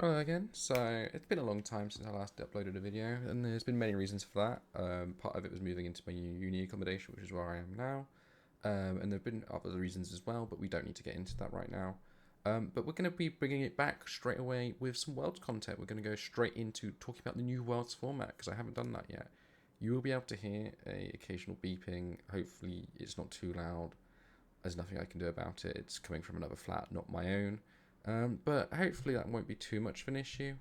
Hello again. So it's been a long time since I last uploaded a video, and there's been many reasons for that. Part of it was moving into my new uni accommodation, which is where I am now, and there have been other reasons as well, but we don't need to get into that right now. But we're going to be bringing it back straight away with some Worlds content. We're going to go straight into talking about the new Worlds format because I haven't done that yet. You will be able to hear a occasional beeping. Hopefully, it's not too loud. There's nothing I can do about it. It's coming from another flat, not my own. But hopefully that won't be too much of an issue.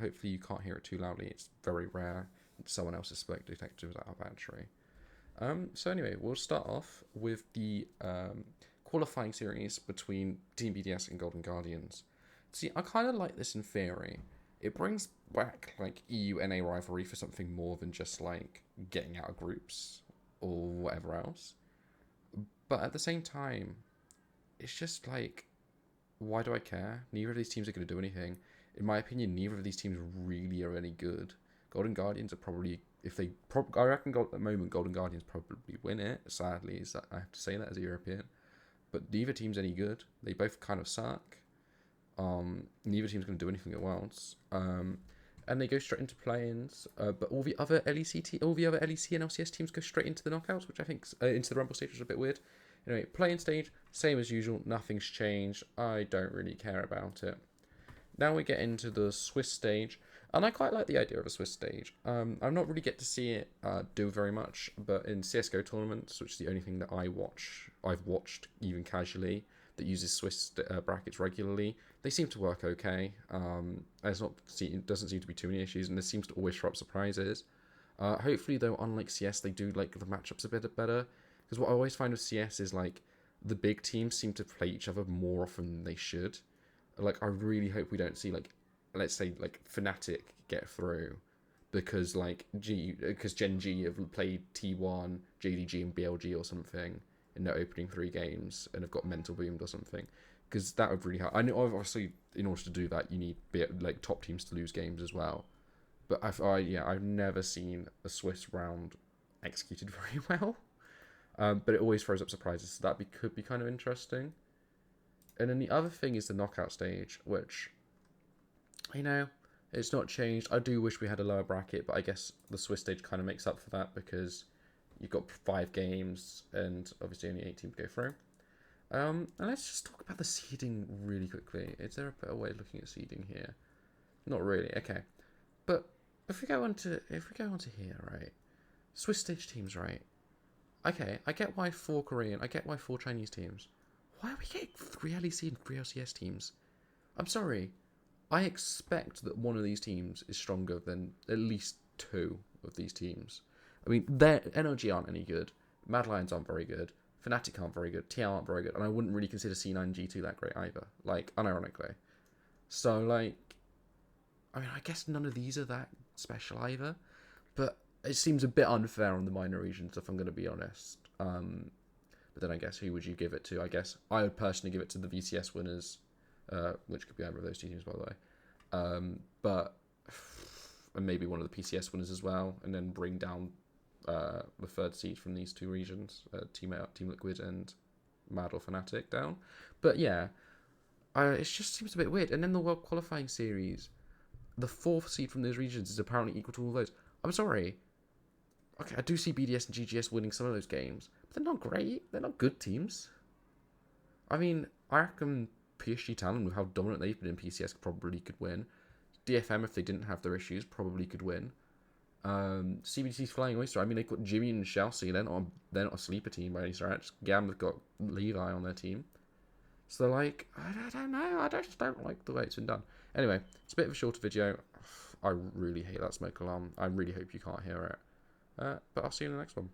Hopefully you can't hear it too loudly. It's very rare. Someone else's smoke detector is out of battery. So anyway, we'll start off with the qualifying series between Team BDS and Golden Guardians. See, I kind of like this in theory. It brings back like EU-NA rivalry for something more than just like getting out of groups or whatever else. But at the same time, it's just like, why do I care? Neither of these teams are going to do anything. In my opinion, neither of these teams really are any good. Golden Guardians are probably, if they, I reckon at the moment Golden Guardians probably win it. Sadly, is that I have to say that as a European. But neither team's any good. They both kind of suck. Neither team's going to do anything at once. And they go straight into play-ins. But all the other LEC and LCS teams go straight into the knockouts, which I think into the Rumble stage, which is a bit weird. Anyway, play-in stage, same as usual. Nothing's changed. I don't really care about it. Now we get into the Swiss stage, and I quite like the idea of a Swiss stage. I've not really get to see it do very much, but in CS:GO tournaments, which is the only thing that I've watched even casually that uses Swiss brackets regularly, they seem to work okay. It doesn't seem to be too many issues, and there seems to always throw up surprises. Hopefully, though, unlike CS, they do like the matchups a bit better. Because what I always find with CS is like the big teams seem to play each other more often than they should. Like I really hope we don't see like, let's say like Fnatic get through because because Gen G have played T1, JDG, and BLG or something in their opening 3 games and have got mental boomed or something. Because that would really help. I know obviously in order to do that you need like top teams to lose games as well. But I've never seen a Swiss round executed very well. But it always throws up surprises, so that could be kind of interesting. And then the other thing is the knockout stage, which, it's not changed. I do wish we had a lower bracket, but I guess the Swiss stage kind of makes up for that because you've got 5 games and obviously only 8 teams go through. And let's just talk about the seeding really quickly. Is there a better way of looking at seeding here? Not really. Okay, but if we go on to here, right? Swiss stage teams, right? Okay, I get why 4 Korean, I get why 4 Chinese teams. Why are we getting 3 LEC and 3 LCS teams? I'm sorry. I expect that one of these teams is stronger than at least 2 of these teams. I mean, their NOG aren't any good. Mad Lions aren't very good. Fnatic aren't very good. TL aren't very good. And I wouldn't really consider C9G2 that great either. Like, unironically. So, like, I mean, I guess none of these are that special either. But it seems a bit unfair on the minor regions, if I'm going to be honest. But then I guess who would you give it to? I guess I would personally give it to the VCS winners, which could be either of those 2 teams, by the way. But and maybe one of the PCS winners as well, and then bring down the 3rd seed from these 2 regions, Team Liquid and Mad or Fnatic down. But yeah, it just seems a bit weird. And then the World Qualifying Series, the 4th seed from those regions is apparently equal to all those. I'm sorry. Okay, I do see BDS and GGS winning some of those games, but they're not great. They're not good teams. I mean, I reckon PSG Talon, with how dominant they've been in PCS, probably could win. DFM, if they didn't have their issues, probably could win. CBTC's Flying Oyster. I mean, they've got Jimmy and Chelsea. They're not a sleeper team by any stretch. GAM have got Levi on their team. So they're like, I don't know. I just don't like the way it's been done. Anyway, it's a bit of a shorter video. I really hate that smoke alarm. I really hope you can't hear it. But I'll see you in the next one.